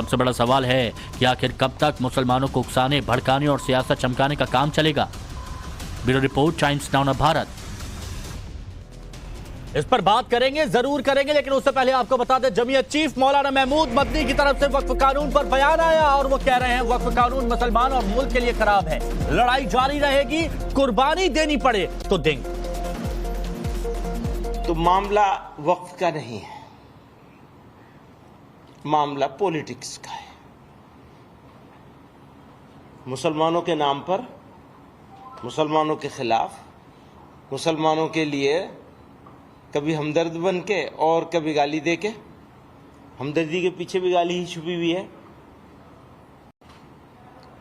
सबसे बड़ा सवाल है कि आखिर कब तक मुसलमानों को उकसाने, भड़काने और सियासत चमकाने का काम चलेगा। Bureau report, times now Bharat. इस पर बात करेंगे, जरूर करेंगे, लेकिन उससे पहले आपको बता दें, जमीयत चीफ मौलाना महमूद मदनी की तरफ से वक्फ कानून पर बयान आया और वो कह रहे हैं वक्फ कानून मुसलमान और मुल्क के लिए खराब है, लड़ाई जारी रहेगी, कुर्बानी देनी पड़े तो देंगे। तो मामला वक्फ का नहीं है, मामला पॉलिटिक्स का है। मुसलमानों के नाम पर, मुसलमानों के खिलाफ, मुसलमानों के लिए कभी हमदर्द बन के और कभी गाली दे के, हमदर्दी के पीछे भी गाली ही छुपी हुई है।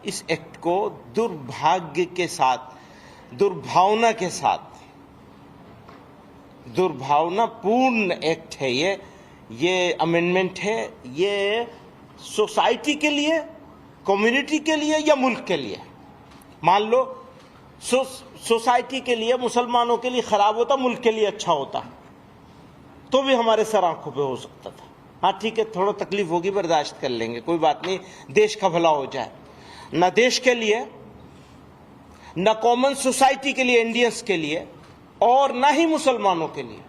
इस एक्ट को दुर्भाग्य के साथ, दुर्भावना के साथ, दुर्भावनापूर्ण एक्ट है ये अमेंडमेंट है। ये सोसाइटी के लिए, कम्युनिटी के लिए या मुल्क के लिए, मान लो सोसाइटी के लिए, मुसलमानों के लिए खराब होता, मुल्क के लिए अच्छा होता तो भी हमारे सर आंखों पे हो सकता था। हाँ ठीक है, थोड़ा तकलीफ होगी, बर्दाश्त कर लेंगे, कोई बात नहीं, देश का भला हो जाए। ना देश के लिए, ना कॉमन सोसाइटी के लिए, इंडियंस के लिए, और ना ही मुसलमानों के लिए,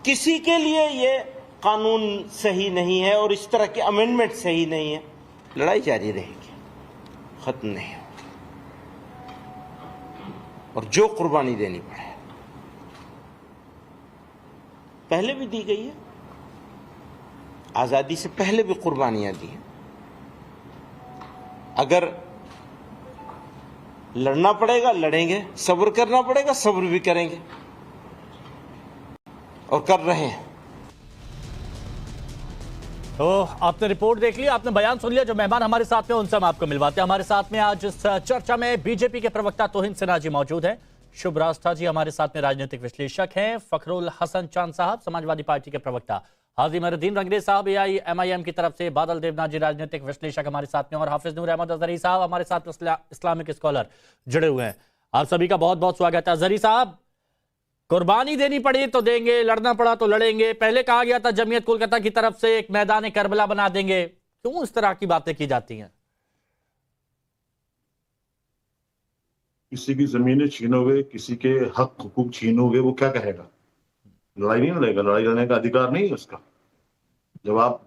किसी के लिए ये कानून सही नहीं है और इस तरह के अमेंडमेंट सही नहीं है। लड़ाई जारी रहेगी, खत्म नहीं होगी, और जो कुर्बानी देनी पड़े पहले भी दी गई है, आजादी से पहले भी कुर्बानियां दी हैं। अगर लड़ना पड़ेगा लड़ेंगे, सब्र करना पड़ेगा सब्र भी करेंगे, और कर रहे हैं। तो आपने रिपोर्ट देख ली, आपने बयान सुन लिया। जो मेहमान हमारे साथ में उनसे हम आपको मिलवाते हैं। हमारे साथ में आज इस चर्चा में बीजेपी के प्रवक्ता तौहीन सिन्हा जी मौजूद हैं, शुभ रास्ता जी हमारे साथ में राजनीतिक विश्लेषक हैं, फखरुल हसन चांद साहब समाजवादी पार्टी के प्रवक्ता, हाजी मरुद्दीन रंगरेज साहब AIMIM की तरफ से, बादल देवनाथ जी राजनीतिक विश्लेषक हमारे साथ में, और हाफिज नूर अहमद अजहरी साहब हमारे साथ इस्लामिक स्कॉलर जुड़े हुए हैं। आप सभी का बहुत बहुत स्वागत है। अजहरी साहब, कुर्बानी देनी पड़ी तो देंगे, लड़ना पड़ा तो लड़ेंगे, पहले कहा गया था जमीयत कोलकाता की तरफ से एक मैदान करबला बना देंगे, क्यों इस तरह की बातें की जाती हैं? किसी की जमीनें छीनोगे, किसी के हक हुकूक छीनोगे, वो क्या कहेगा? लड़ाई नहीं लड़ेगा, लड़ाई लड़ने का अधिकार नहीं है उसका।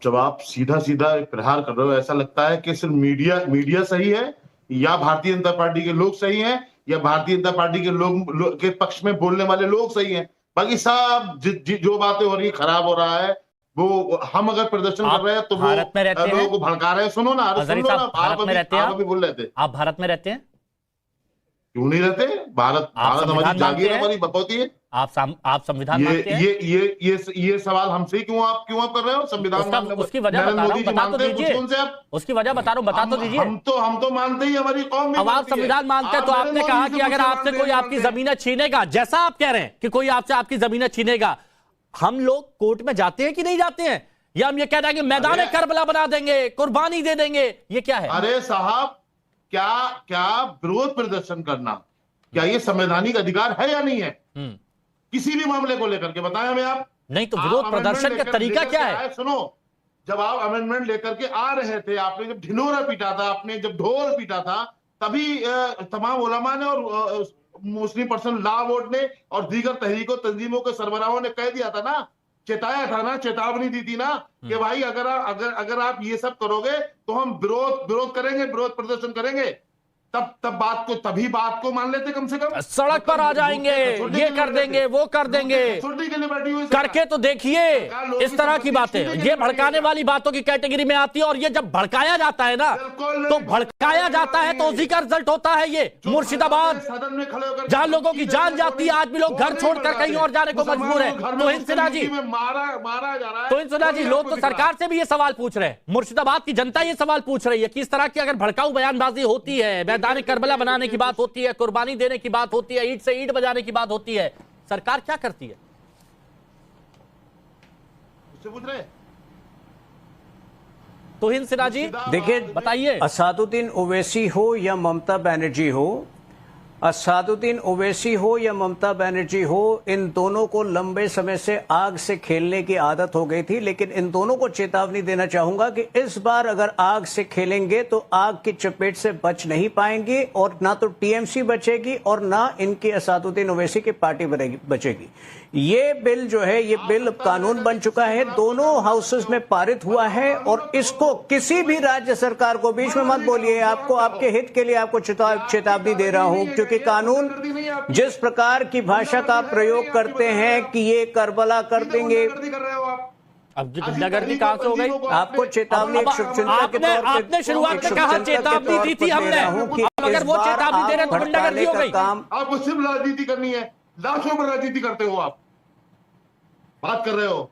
जब आप सीधा सीधा प्रहार कर रहे हो, ऐसा लगता है कि सिर्फ मीडिया सही है, या भारतीय जनता पार्टी के लोग सही हैं, या भारतीय जनता पार्टी के लोग के पक्ष में बोलने वाले लोग सही हैं। बाकी सब जो बातें हो रही है, खराब हो रहा है, वो हम अगर प्रदर्शन कर रहे हैं तो वो लोगों को भड़का रहे हैं। सुनो ना, आप अभी बोल रहे थे, आप भारत में रहते हैं, क्यों नहीं रहते? भारत हमारी जागीर है, हमारी बकौती है। आप संविधान मानते हैं? ये सवाल हमसे क्यों आप कर रहे हो? संविधान उसकी वजह बता रहा हूं, बता तो दीजिए। उसकी वजह बता रहा हूं, बता तो दीजिए। हम तो मानते ही, हमारी कौम में। अब आप संविधान मानते हैं तो आपने कहा कि अगर आपसे कोई आपकी जमीनें छीनेगा, जैसा आप कह रहे हैं कि कोई आपसे आपकी जमीनें छीनेगा, हम लोग कोर्ट में जाते हैं कि नहीं जाते हैं? या हम ये कह रहे हैं कि मैदान करबला बना देंगे, कुर्बानी दे देंगे, ये क्या है? अरे साहब, क्या विरोध प्रदर्शन करना, क्या ये संवैधानिक अधिकार है या नहीं है? किसी भी मामले को लेकर के बताएं हमें आप। नहीं तो विरोध प्रदर्शन का तरीका क्या है? सुनो, जब आप अमेंडमेंट लेकर के आ रहे थे, आपने जब ढिंढोरा पीटा था, आपने जब ढोल पीटा था, तभी तमाम उलमा ने और मुस्लिम पर्सनल लॉ बोर्ड ने और दीगर तहरीकों तंजीमों के सरबराहों ने कह दिया था ना, चेताया था ना, चेतावनी दी थी ना कि भाई अगर आप ये सब करोगे तो हम विरोध करेंगे, विरोध प्रदर्शन करेंगे। तभी बात को मान लेते, कम से कम सड़क पर आ जाएंगे, ये कर देंगे, वो कर देंगे, करके तो देखिए। इस तरह की बातें, ये भड़काने वाली बातों की कैटेगरी में आती है। और ये जब भड़काया जाता है ना, तो भड़काया जाता है तो उसी का रिजल्ट होता है ये मुर्शिदाबाद, जहां लोगों की जान जाती है, आज भी लोग घर छोड़कर कहीं और जाने को मजबूर है। तौहीन सिन्हा जी, तौहीन सिन्हा जी, लोग तो सरकार से भी ये सवाल पूछ रहे हैं, मुर्शिदाबाद की जनता ये सवाल पूछ रही है कि इस तरह की अगर भड़काऊ बयानबाजी होती है, मैदान करबला बनाने की बात होती है, कुर्बानी देने की बात होती है, ईंट से ईंट बजाने की बात होती है, सरकार क्या करती है? उससे पूछ रहे। तौहीन सिन्हा जी, देखिए, बताइए। असादुद्दीन ओवैसी हो या ममता बनर्जी हो, असदुद्दीन ओवैसी हो या ममता बनर्जी हो, इन दोनों को लंबे समय से आग से खेलने की आदत हो गई थी, लेकिन इन दोनों को चेतावनी देना चाहूंगा कि इस बार अगर आग से खेलेंगे तो आग की चपेट से बच नहीं पाएंगे, और ना तो टीएमसी बचेगी और ना इनकी असदुद्दीन ओवैसी की पार्टी बचेगी। ये बिल जो है, ये बिल कानून बन चुका है, दोनों हाउसेस में पारित हुआ है, और इसको किसी भी राज्य सरकार को बीच में मत बोलिए। आपको, आपके हित के लिए आपको चेतावनी दे रहा हूं, क्योंकि कानून जिस प्रकार की भाषा का प्रयोग करते हैं कि ये करबला कर देंगे। अब गुंडागर्दी कहां से हो गई? आपको चेतावनी एक शुभचिंतक के तौर पे, आपने शुरुआत में कहा चेतावनी दी थी हमने, अब अगर वो चेतावनी दे रहे तो गुंडागर्दी हो गई। आपको सिर्फ राजनीति करनी है, लाशों पर राजनीति करते हो, आप बात कर रहे हो।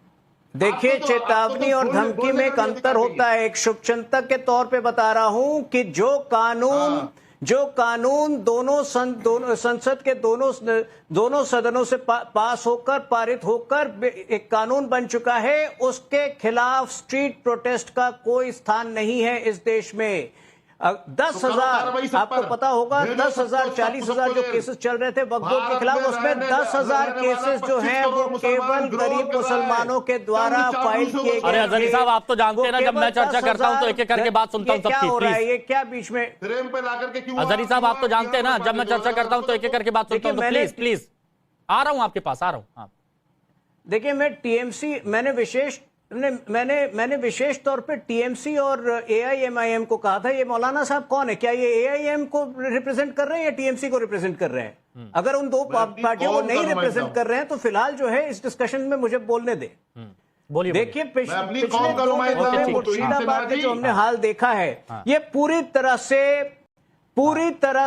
देखिए, चेतावनी और धमकी में एक अंतर होता है। एक शुभचिंतक के तौर पे बता रहा हूं कि जो कानून दोनों संसद के दोनों सदनों से पास होकर, पारित होकर एक कानून बन चुका है, उसके खिलाफ स्ट्रीट प्रोटेस्ट का कोई स्थान नहीं है इस देश में। 10,000, आपको पता होगा, 10,000 40,000 जो केसेस चल रहे थे वक्फ बोर्ड के खिलाफ, उसमें 10,000 केसेस जो हैं वो केवल गरीब मुसलमानों के द्वारा फाइल किए गए। अरे अजहरी साहब, आप तो जानते हैं ना, जब मैं चर्चा करता हूं तो एक एक करके बात सुनता हूं सबकी। प्लीज, ये क्या बीच में फ्रेम पे लाकर के क्यों? अजहरी साहब, आप तो जानते हैं ना, जब मैं चर्चा करता हूं तो एक एक करके बात सुनता हूं, तो प्लीज प्लीज आ रहा हूं आपके पास, आ रहा हूं। देखिए, मैं टीएमसी, मैंने विशेष तौर पे टीएमसी और एआईएमआईएम को कहा था। ये मौलाना साहब कौन है? क्या ये एआईएम को रिप्रेजेंट कर रहे हैं या टीएमसी को रिप्रेजेंट कर रहे हैं? अगर उन दो पार्टियों को नहीं रिप्रेजेंट कर रहे हैं तो फिलहाल जो है इस डिस्कशन में मुझे बोलने दे। बोलिए। देखिए, पिछले 2 दिनों में मुर्शिदाबाद में जो हमने हाल देखा है, ये पूरी तरह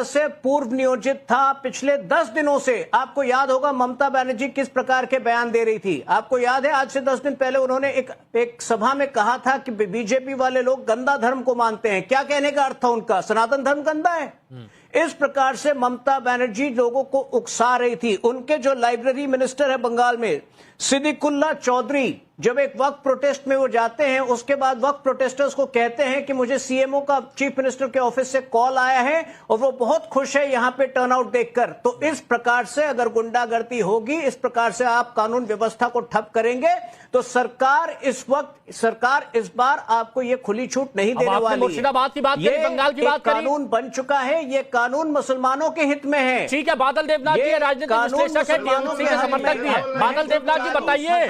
से पूर्व नियोजित था। पिछले 10 दिनों से आपको याद होगा ममता बनर्जी किस प्रकार के बयान दे रही थी। आपको याद है, आज से 10 दिन पहले उन्होंने एक सभा में कहा था कि बीजेपी वाले लोग गंदा धर्म को मानते हैं। क्या कहने का अर्थ था उनका? सनातन धर्म गंदा है। इस प्रकार से ममता बनर्जी लोगों को उकसा रही थी। उनके जो लाइब्रेरी मिनिस्टर है बंगाल में, सिद्दीकुल्ला चौधरी, जब एक वक्फ प्रोटेस्ट में वो जाते हैं, उसके बाद वक्फ प्रोटेस्टर्स को कहते हैं कि मुझे सीएमओ का, चीफ मिनिस्टर के ऑफिस से कॉल आया है और वो बहुत खुश है यहां पे टर्नआउट देखकर। तो इस प्रकार से अगर गुंडागर्दी होगी, इस प्रकार से आप कानून व्यवस्था को ठप करेंगे, तो सरकार इस बार आपको ये खुली छूट नहीं देने वाली। मुर्शिदाबाद की बात करी, बंगाल की बात करी, कानून बन चुका है, ये कानून मुसलमानों के हित में है। ठीक है, बादल देवनाथ जी राजनीतिक विश्लेषक है, टीएमसी के समर्थक भी है। बादल देवनाथ जी बताइए,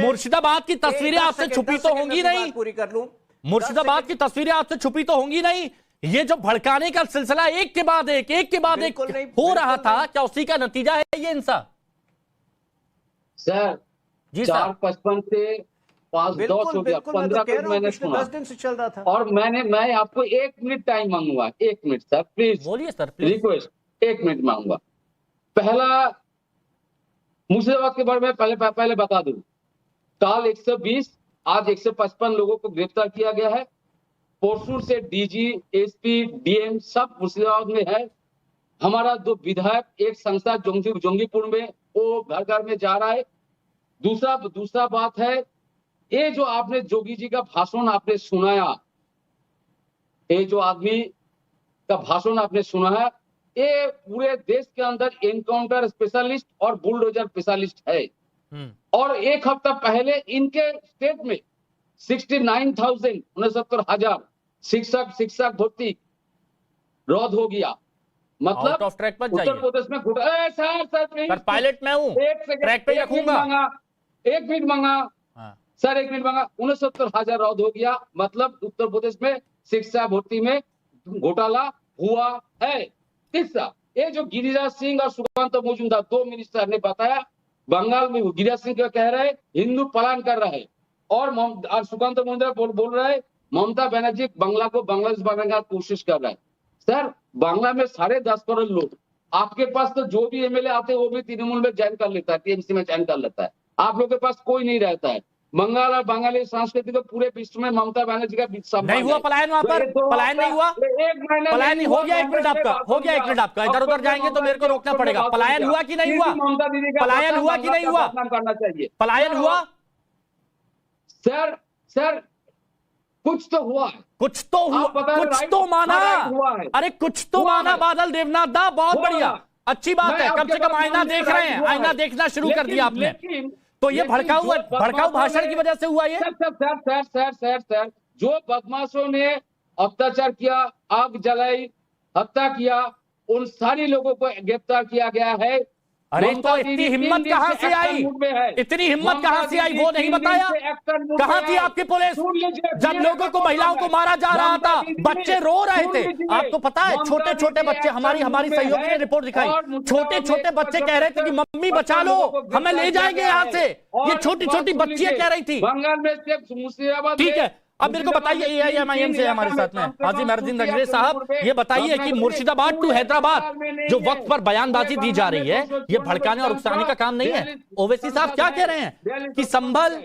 मुर्शिदाबाद की तस्वीरें आपसे छुपी तो होंगी नहीं? पूरी कर लूं। मुर्शिदाबाद की तस्वीरें आपसे छुपी तो होंगी नहीं? ये जो भड़काने का सिलसिला एक के बाद एक हो रहा था, क्या उसी का नतीजा है ये इंसान? सर जी 4:55 से 5:10 हो गया, 15 मिनट मैंने सुना, 10 दिन से चल रहा था। और मैं आपको 1 मिनट टाइम मांगूंगा। 1 मिनट सर, प्लीज। बोलिए सर, प्लीज। रिक्वेस्ट, 1 मिनट मांगूंगा। पहला, मुर्शिदाबाद के बारे में पहले बता दूं, कल 120, आज 155 लोगों को गिरफ्तार किया गया है। परसों से डीजी, एसपी, डीएम सब मुर्शिदाबाद में है। हमारा 2 विधायक, एक सांसद जोंगीपुर में, वो घर घर में जा रहा है। दूसरा बात है, ये जो आपने जोगी जी का भाषण आपने सुनाया, ये जो आदमी का भाषण आपने सुना है, ये पूरे देश के अंदर एनकाउंटर स्पेशलिस्ट और बुलडोजर स्पेशलिस्ट है। और 1 हफ्ता पहले इनके स्टेट में 69,000 शिक्षक भर्ती रद्द हो गया। मतलब आउट ऑफ ट्रैक पर उत्तर प्रदेश में सर पायलट में हूं, ट्रैक पे रखूंगा। 1 मिनट मांगा सर, 1 मिनट मांगा। 69,000 रद्द हो गया। मतलब उत्तर प्रदेश में शिक्षा भर्ती में घोटाला हुआ है। तीसरा, ये जो गिरिराज सिंह और सुकांत मजूमदार 2 मिनिस्टर ने बताया, बंगाल में गिरिराज सिंह क्या कह रहे हैं, हिंदू पलायन कर रहे हैं, और सुकांत मजूमदार बोल रहे हैं ममता बनर्जी बांग्ला को बांग्लादेश बनाने की कोशिश कर रहा है। सर, बांग्ला में 10.5 करोड़ लोग, आपके पास तो जो भी एमएलए आते हैं वो भी तृणमूल में ज्वाइन कर लेता है, टीएमसी में ज्वाइन कर लेता है। आप लोगों के पास कोई नहीं रहता है। बंगाल और बंगाली संस्कृति को पूरे विश्व में ममता बनर्जी का नहीं हुआ पलायन, वहां पर पलायन नहीं हुआ, पलायन नहीं हो गया। 1 मिनट आपका हो गया, 1 मिनट आपका। इधर उधर जाएंगे तो मेरे को रोकना पड़ेगा। पलायन हुआ कि नहीं हुआ? पलायन हुआ कि नहीं हुआ? करना चाहिए। पलायन हुआ? सर कुछ तो हुआ है। कुछ तो हुआ, आप बता रहे कुछ राइट, तो माना, राइट हुआ है। अरे कुछ तो हुआ माना है। बादल देवनाथ दा, बहुत हुआ बढ़िया, है। अच्छी बात मैं है, कम आपके से कम बात आईना मानने देख का रहे राइट हैं, हुआ आईना है। देखना शुरू कर दिया आपने। तो ये लेकिन भड़काऊ जो भड़काऊ बदमाशों भाषण की ने- वजह से हुआ ये। सर, जो बदमाशों ने अत्याचार किया, आग जलाई, हत्या किया, उन सारी लोगों को गिरफ्तार किया गया है। अरे ममता तो दीदी इतनी 3 हिम्मत दिन कहां से से एक्शन आई, मूड में है। इतनी हिम्मत ममता कहां से आई दीदी वो नहीं 3 दिन बताया। से एक्शन मूड कहां में थी है। आपकी पुलिस सुन लीजिए, जब मेरे लोगों को, को महिलाओं को बताना मारा जा रहा ममता था, दीदी बच्चे रो रहे सुन थे। लीजिए, आपको पता है ममता छोटे छोटे दीदी बच्चे, हमारी एक्शन हमारी मूड में सहयोगी ने है रिपोर्ट दिखाई, और छोटे मुर्शिदाबाद छोटे में बच्चे कह रहे थे कि मम्मी बचा लो, हमें ले जाएंगे यहाँ से। ये छोटी छोटी बच्चियां कह रही थी। बंगाल में सिर्फ मुर्शिदाबाद ठीक में- है, अब मेरे को बताइए, एआईएमआईएम से हमारे साथ में हाजी महरुद्दीन रंगरे साहब, ये बताइए कि मुर्शिदाबाद टू हैदराबाद जो वक्त पर बयानबाजी दी जा रही है, ये भड़काने और उकसाने का काम नहीं है। ओवैसी साहब क्या कह रहे हैं कि संभल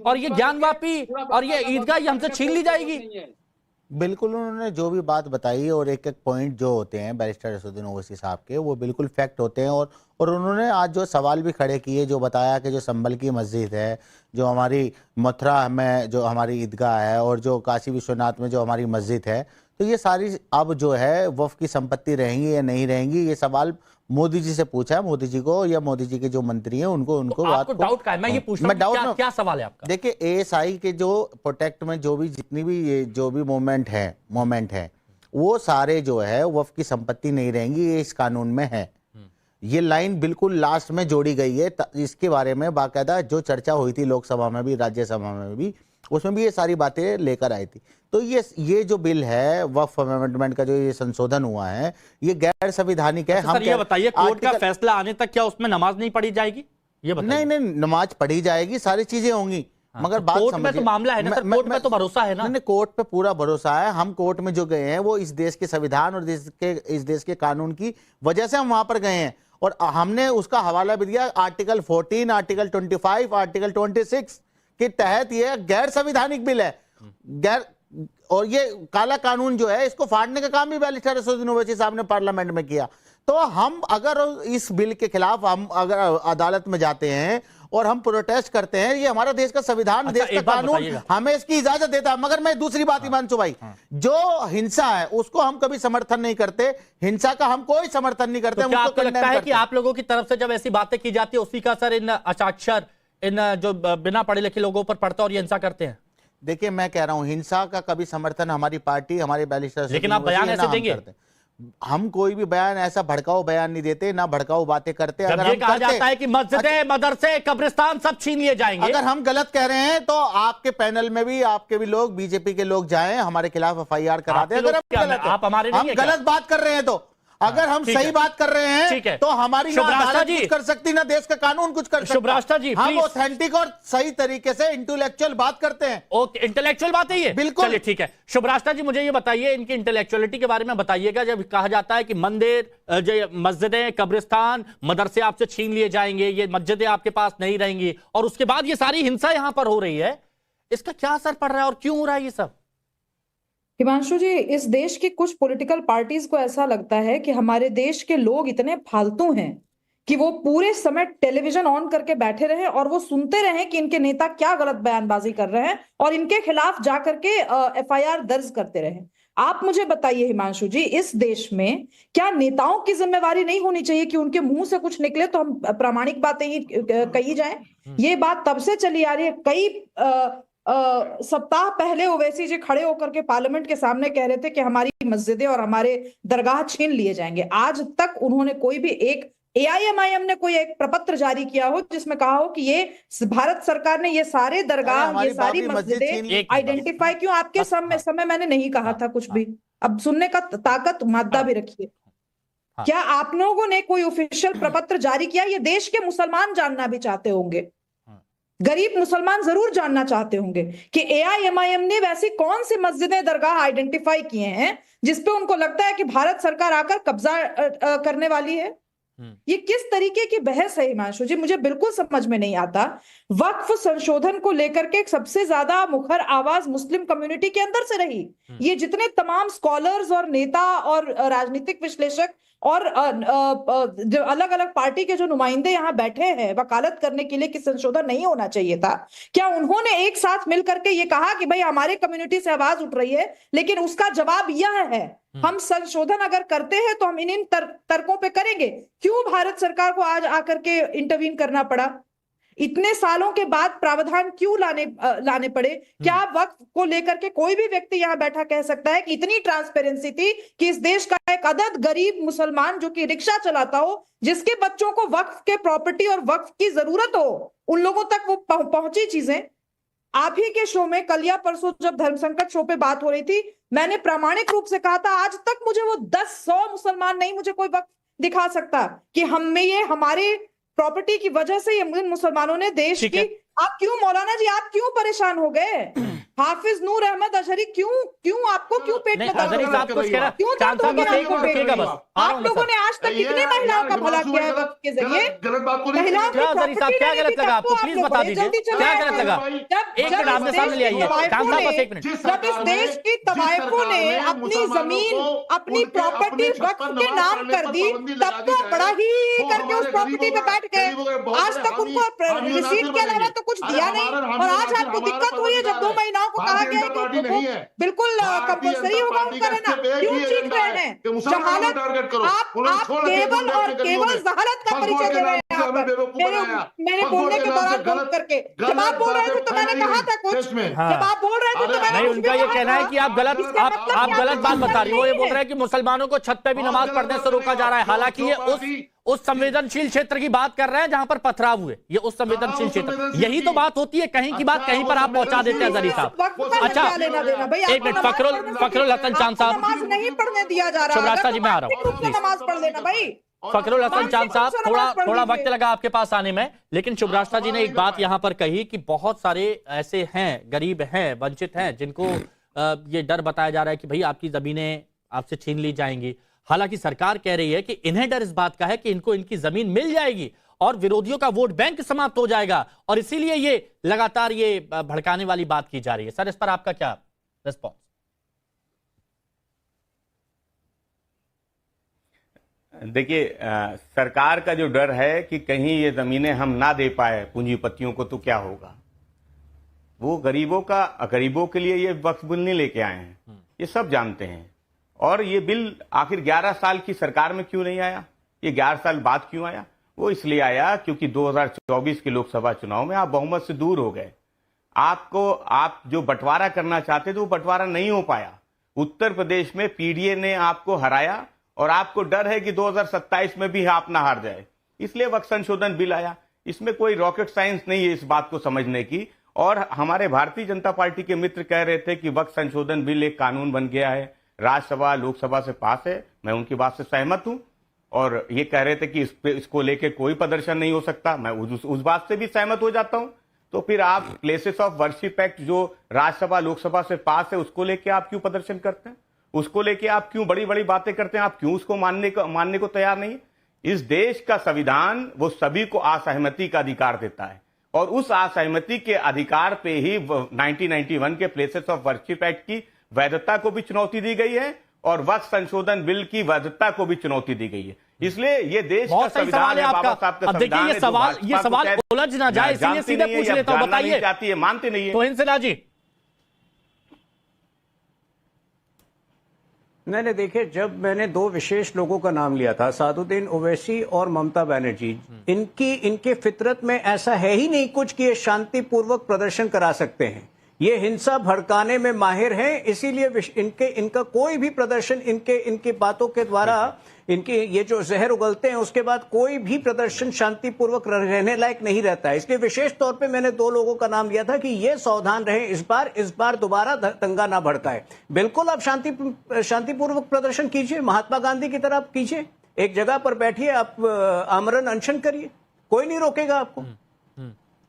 और ये ज्ञानवापी और ये ईदगाह ये हमसे छीन ली जाएगी। बिल्कुल, उन्होंने जो भी बात बताई और एक एक पॉइंट जो होते हैं बैरिस्टर असदुद्दीन ओवैसी साहब के, वो बिल्कुल फैक्ट होते हैं। और उन्होंने आज जो सवाल भी खड़े किए, जो बताया कि जो संभल की मस्जिद है, जो हमारी मथुरा में जो हमारी ईदगाह है और जो काशी विश्वनाथ में जो हमारी मस्जिद है, तो ये सारी अब जो है वक्फ की संपत्ति रहेंगी या नहीं रहेंगी, ये सवाल मोदी जी से पूछा है। मोदी जी को या मोदी जी के जो मंत्री हैं उनको तो आपको डाउट का है, मैं ये पूछ रहा हूं क्या सवाल है आपका। देखिए, एएसआई के जो प्रोटेक्ट में जो भी जितनी भी ये जो भी मोमेंट है वो सारे जो है वक्फ की संपत्ति नहीं रहेंगी, ये इस कानून में है। ये लाइन बिल्कुल लास्ट में जोड़ी गई है। इसके बारे में बाकायदा जो चर्चा हुई थी लोकसभा में भी, राज्यसभा में भी, उसमें भी ये सारी बातें लेकर आई थी। तो ये जो बिल है वक्फ अमेंडमेंट का, जो ये संशोधन हुआ है, ये गैर संवैधानिक है। अच्छा, सर ये बताइए, कोर्ट का फैसला आने तक क्या उसमें नमाज नहीं पढ़ी जाएगी? ये बताइए। नहीं, नमाज पढ़ी जाएगी, सारी चीजें होंगी, मगर बात कोर्ट में तो मामला है ना सर, कोर्ट में तो भरोसा है ना। नहीं, कोर्ट पे पूरा भरोसा है। हम कोर्ट में जो गए हैं वो इस देश के संविधान और इस देश के कानून की वजह से हम वहां पर गए हैं, और हमने उसका हवाला भी दिया। आर्टिकल 14, आर्टिकल 25, आर्टिकल 26 के तहत ये गैर संवैधानिक बिल है। और ये काला कानून जो है, इसको फाड़ने का काम भी बैरिस्टर असदुद्दीन ओवैसी साहब ने पार्लियामेंट में किया। तो हम अगर इस बिल के खिलाफ हम अगर अदालत में जाते हैं और हम प्रोटेस्ट करते हैं, ये हमारा देश का संविधान, अच्छा, देश का कानून हमें इसकी इजाजत देता है। मगर मैं दूसरी बात हिमांशु भाई, जो हिंसा है उसको हम कभी समर्थन नहीं करते, हिंसा का हम कोई समर्थन नहीं करते। तो क्या आपको लगता है कि आप लोगों की तरफ से जब ऐसी बातें की जाती है, उसी का असर इन असाक्षर, इन जो बिना पढ़े लिखे लोगों पर पड़ता है और ये हिंसा करते हैं? देखिए, मैं कह रहा हूं, हिंसा का कभी समर्थन हमारी पार्टी, हमारे बैरिस्टर, लेकिन आप बयान ऐसे देंगे? हम कोई भी बयान, ऐसा भड़काऊ बयान नहीं देते, ना भड़काऊ बातें करते। जब ये कहा जाता है कि मस्जिदें, मदरसे, कब्रिस्तान सब छीन लिए जाएंगे, अगर हम गलत कह रहे हैं तो आपके पैनल में भी आपके भी लोग, बीजेपी के लोग जाएं, हमारे खिलाफ एफआईआर करा दें। अगर हम गलत बात कर रहे हैं तो, अगर हम सही बात कर रहे हैं तो हमारी ना अदालत कुछ कर सकती, ना देश का कानून कुछ कर सकता। हम ऑथेंटिक और सही तरीके से इंटेलेक्चुअल बात करते हैं। ओके, इंटेलेक्चुअल बात है ये, बिल्कुल। चलिए ठीक है। शुभराष्ट्र जी, मुझे ये बताइए, इनकी इंटेलेक्चुअलिटी के बारे में बताइएगा। जब कहा जाता है कि मंदिर, जो मस्जिदें, कब्रिस्तान, मदरसे आपसे छीन लिए जाएंगे, ये मस्जिदें आपके पास नहीं रहेंगी, और उसके बाद ये सारी हिंसा यहां पर हो रही है, इसका क्या असर पड़ रहा है और क्यों हो रहा है ये सब? हिमांशु जी, इस देश की कुछ पॉलिटिकल पार्टीज को ऐसा लगता है कि हमारे देश के लोग इतने फालतू हैं कि वो पूरे समय टेलीविजन ऑन करके बैठे रहे और वो सुनते रहे कि इनके नेता क्या गलत बयानबाजी कर रहे हैं और इनके खिलाफ जाकर के एफआईआर दर्ज करते रहे। आप मुझे बताइए हिमांशु जी, इस देश में क्या नेताओं की जिम्मेवारी नहीं होनी चाहिए कि उनके मुंह से कुछ निकले तो हम प्रामाणिक बातें ही कही जाए? ये बात तब से चली आ रही है। कई सप्ताह पहले ओवैसी जी खड़े होकर के पार्लियामेंट के सामने कह रहे थे कि हमारी मस्जिदें और हमारे दरगाह छीन लिए जाएंगे। आज तक उन्होंने कोई भी एक एआईएमआईएम ने कोई एक प्रपत्र जारी किया हो जिसमें कहा हो कि ये भारत सरकार ने ये सारे दरगाह, ये सारी मस्जिदें आइडेंटिफाई क्यों? आपके समय मैंने नहीं कहा था कुछ भी। अब सुनने का ताकत मादा भी रखिए। क्या आप लोगों ने कोई ऑफिशियल प्रपत्र जारी किया? ये देश के मुसलमान जानना भी चाहते होंगे, गरीब मुसलमान जरूर जानना चाहते होंगे कि एआईएमआईएम ने वैसी कौन सी मस्जिदें, दरगाह आइडेंटिफाई किए हैं जिसपे उनको लगता है कि भारत सरकार आकर कब्जा करने वाली है। ये किस तरीके की बहस है हिमांशु जी? मुझे बिल्कुल समझ में नहीं आता। वक्फ संशोधन को लेकर के सबसे ज्यादा मुखर आवाज मुस्लिम कम्युनिटी के अंदर से रही। ये जितने तमाम स्कॉलर्स और नेता और राजनीतिक विश्लेषक और जो अलग अलग पार्टी के जो नुमाइंदे यहाँ बैठे हैं वकालत करने के लिए कि संशोधन नहीं होना चाहिए था, क्या उन्होंने एक साथ मिलकर के ये कहा कि भाई हमारे कम्युनिटी से आवाज उठ रही है, लेकिन उसका जवाब यह है हम संशोधन अगर करते हैं तो हम इन तर्कों पे करेंगे। क्यों भारत सरकार को आज आकर के इंटरवीन करना पड़ा? इतने सालों के बाद प्रावधान क्यों लाने पड़े? क्या वक्फ को लेकर के कोई भी व्यक्ति यहाँ बैठा कह सकता है कि इतनी ट्रांसपेरेंसी थी कि इस देश का एक अदद गरीब मुसलमान जो कि रिक्शा चलाता हो, जिसके बच्चों को वक्फ के प्रॉपर्टी और वक्फ की जरूरत हो, उन लोगों तक वो पहुंची चीजें? आप ही के शो में कल या परसों जब धर्म संकट शो पे बात हो रही थी, मैंने प्रामाणिक रूप से कहा था आज तक मुझे वो 10-100 मुसलमान नहीं मुझे कोई वक्फ दिखा सकता कि हम में ये हमारे प्रॉपर्टी की वजह से ये मुसलमानों ने देश की। आप क्यों मौलाना जी, आप क्यों परेशान हो गए? हाफिज नूर अहमद अजहरी क्यों आपको क्यों पेट में दर्द हो रहा है? क्यों दर्द हो गया आपको पेट में? आप लोगों ने आज तक कितने महिलाओं का भला किया है वक्त के जरिए? महिलाओं की प्रॉपर्टी क्या गलत लगा आपको? प्लीज बता दीजिए क्या गलत लगा। एक मिनट आपने सामने ले आइए। जब इस देश की तवायफों ने अपनी जमीन अपनी प्रॉपर्टी वक्फ के नाम कर दी, तब तो बड़ा ही करके उस प्रॉपर्टी पे बैठ गए। आज तक उनको रिसीट के अलावा तो कुछ दिया नहीं, और आज आपको दिक्कत हुई है जब 2 महिलाओं को कहा गया है कि बिल्कुल कंपल्सरी होगा उनका रहना। क्यों चीख रहे हैं? जहालत, आप केवल और केवल जहालत का परिचय दे रहे हैं यहाँ पर। मेरे बोलने के दौरान बोल करके जब आप बोल रहे थे तो मैंने कहा था कुछ, जब आप बोल रहे थे तो मैंने नहीं, उनका ये कहना है कि आप गलत बात बता रही हो। ये बोल रहे हैं कि मुसलमानों को छत पे भी नमाज पढ़ने से रोका जा रहा है, हालांकि ये उस संवेदनशील क्षेत्र की बात कर रहे हैं जहां पर पथराव हुए। ये उस संवेदनशील क्षेत्र, यही तो बात होती है, कहीं की बात कहीं पर आप पहुंचा देते हैं जरी साहब। अच्छा एक मिनट, फखरुल हसन चांद साहब, नमाज नहीं पढ़ने दिया जा रहा है। शुभरास्ता जी मैं आ रहा हूँ, नमाज पढ़ लेना भाई। फखरुल हसन चांद साहब, थोड़ा वक्त लगा आपके पास आने में, लेकिन शुभरास्ता जी ने एक बात यहां पर कही कि बहुत सारे ऐसे हैं, गरीब हैं, वंचित हैं, जिनको ये डर बताया जा रहा है कि भाई आपकी जमीनें आपसे छीन ली जाएंगी। हालांकि सरकार कह रही है कि इन्हें डर इस बात का है कि इनको इनकी जमीन मिल जाएगी और विरोधियों का वोट बैंक समाप्त हो जाएगा, और इसीलिए ये लगातार ये भड़काने वाली बात की जा रही है। सर, इस पर आपका क्या रिस्पॉन्स? देखिए, सरकार का जो डर है कि कहीं ये जमीनें हम ना दे पाए पूंजीपतियों को तो क्या होगा। वो गरीबों के लिए ये वक्फ बिल नहीं लेके आए हैं, ये सब जानते हैं। और ये बिल आखिर 11 साल की सरकार में क्यों नहीं आया, ये 11 साल बाद क्यों आया? वो इसलिए आया क्योंकि 2024 के लोकसभा चुनाव में आप बहुमत से दूर हो गए। आप जो बंटवारा करना चाहते थे वो बंटवारा नहीं हो पाया। उत्तर प्रदेश में पीडीए ने आपको हराया और आपको डर है कि 2027 में भी आप ना हार जाए, इसलिए वक्फ संशोधन बिल आया। इसमें कोई रॉकेट साइंस नहीं है इस बात को समझने की। और हमारे भारतीय जनता पार्टी के मित्र कह रहे थे कि वक्फ संशोधन बिल एक कानून बन गया है, राज्यसभा लोकसभा से पास है। मैं उनकी बात से सहमत हूं, और ये कह रहे थे कि इसको लेके कोई प्रदर्शन नहीं हो सकता, मैं उस बात से भी सहमत हो जाता हूं। तो फिर आप प्लेसेस ऑफ वर्शिप एक्ट जो राज्यसभा लोकसभा से पास है उसको लेके आप क्यों प्रदर्शन करते हैं? उसको लेके आप क्यों बड़ी बड़ी बातें करते हैं? आप क्यों उसको मानने को तैयार नहीं? इस देश का संविधान वो सभी को असहमति का अधिकार देता है, और उस असहमति के अधिकार पे ही 1991 के प्लेसेस ऑफ वर्शिप एक्ट की वैधता को भी चुनौती दी गई है, और वक्फ संशोधन बिल की वैधता को भी चुनौती दी गई है। इसलिए ये देश का संविधान है, बाबा साहब का संविधान है। ये सवाल उलझ ना जाए, इसलिए सीधे पूछ लेता हूं, बताइए। जाती है, मानते नहीं है। तोहिन सिन्हा जी, मैंने देखे, जब मैंने 2 विशेष लोगों का नाम लिया था, सादुद्दीन ओवैसी और ममता बनर्जी, इनके फितरत में ऐसा है ही नहीं कुछ कि ये शांतिपूर्वक प्रदर्शन करा सकते हैं। ये हिंसा भड़काने में माहिर हैं, इसीलिए इनका कोई भी प्रदर्शन इनकी बातों के द्वारा, इनके ये जो जहर उगलते हैं उसके बाद कोई भी प्रदर्शन शांतिपूर्वक रहने लायक नहीं रहता है। इसलिए विशेष तौर पे मैंने 2 लोगों का नाम लिया था कि ये सावधान रहे, इस बार दोबारा दंगा ना भड़काए। बिल्कुल आप शांतिपूर्वक प्रदर्शन कीजिए, महात्मा गांधी की तरह आप कीजिए, एक जगह पर बैठिए, आप आमरण अनशन करिए, कोई नहीं रोकेगा आपको।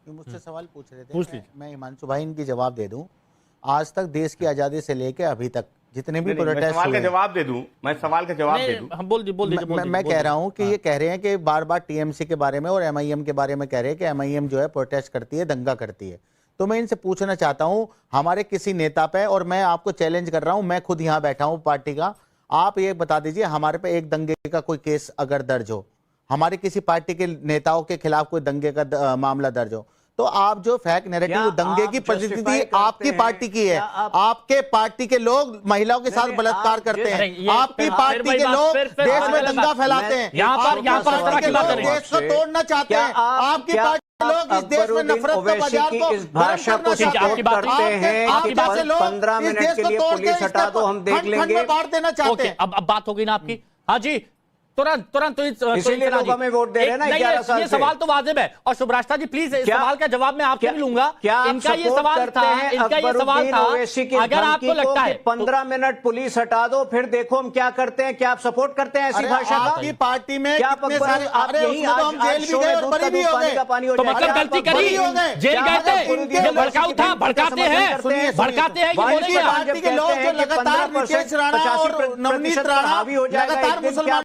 मुझसे सवाल पूछ रहे थे, मैं हिमांशु भाई इनकी जवाब दे दूं। आज तक देश की आजादी से लेकर अभी तक जितने भी प्रोटेस्ट हुए, सवाल का जवाब दे दूं, मैं सवाल का जवाब दे दूं। हम बोल दीजिए। मैं कह रहा हूं कि ये कह रहे हैं कि बार बार टीएमसी के बारे में और एमआईएम के बारे में कह रहे हैं कि एमआईएम जो है प्रोटेस्ट करती है, दंगा करती है। तो मैं इनसे पूछना चाहता हूं हमारे किसी नेता पे, और मैं आपको चैलेंज कर रहा हूं, मैं खुद यहाँ बैठा हूं पार्टी का, आप ये बता दीजिए, हमारे पे एक दंगे का कोई केस अगर दर्ज हो, हमारे किसी पार्टी के नेताओं के खिलाफ कोई दंगे का मामला दर्ज हो, तो आप जो फेक नैरेटिव दंगे की प्रतिनिधि आपकी पार्टी की है, आपके पार्टी के लोग महिलाओं के साथ बलात्कार करते हैं, आपकी पार्टी के लोग देश में दंगा फैलाते हैं, आपकी पार्टी के लोग देश को तोड़ना चाहते हैं, आपकी पार्टी लोग इस देश में नफरत का बाजार को इस भाषा को सपोर्ट करते हैं कि 15 मिनट के लिए पुलिस हटा दो, हम देख लेंगे। बांट देना चाहते हैं। अब बात होगी ना आपकी। हाँ जी, तुरंत इसीलिए लोग हमें वोट दे रहे हैं ना 11 साल ये से। सवाल तो वाजिब है। और शुभराज जी प्लीज इस सवाल का जवाब मैं आपसे भी लूंगा। इनका ये सवाल था, अगर आपको लगता है 15 मिनट पुलिस हटा दो फिर देखो हम क्या करते हैं, क्या आप सपोर्ट करते हैं ऐसी भाषा का? आपकी पार्टी में क्या कितने सारे आप यही हम जेल भी गए और बरी भी हो गए, तो मतलब गलती करी, जेल गए थे, ये भड़काऊ था, भड़काते हैं, ये बोलेंगे आप। पार्टी के लोग जो लगातार नितेश राणा और नवनीत राणा लगातार मुसलमान